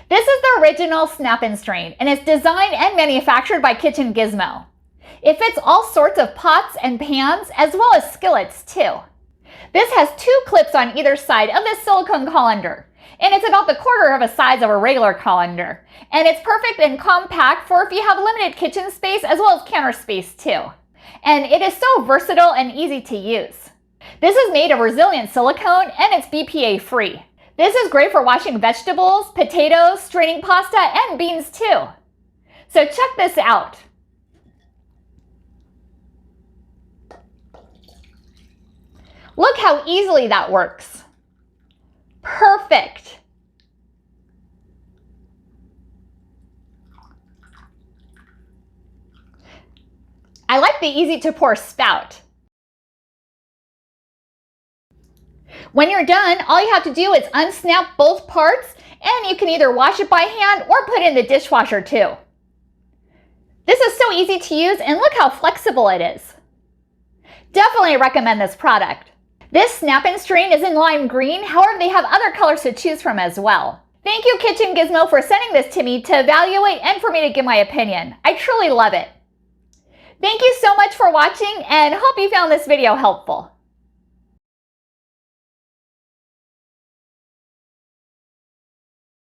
This is the original snap and strain, and it's designed and manufactured by Kitchen Gizmo. It fits all sorts of pots and pans, as well as skillets too. This has 2 clips on either side of this silicone colander, and it's about the quarter of a size of a regular colander. And it's perfect and compact for if you have limited kitchen space as well as counter space too. And it is so versatile and easy to use. This is made of resilient silicone and it's BPA free. This is great for washing vegetables, potatoes, straining pasta, and beans too. So check this out. Look how easily that works. Perfect. I like the easy to pour spout. When you're done, all you have to do is unsnap both parts, and you can either wash it by hand or put it in the dishwasher too. This is so easy to use, and look how flexible it is. Definitely recommend this product. This snap and strain is in lime green, however they have other colors to choose from as well. Thank you Kitchen Gizmo for sending this to me to evaluate and for me to give my opinion. I truly love it. Thank you so much for watching and hope you found this video helpful.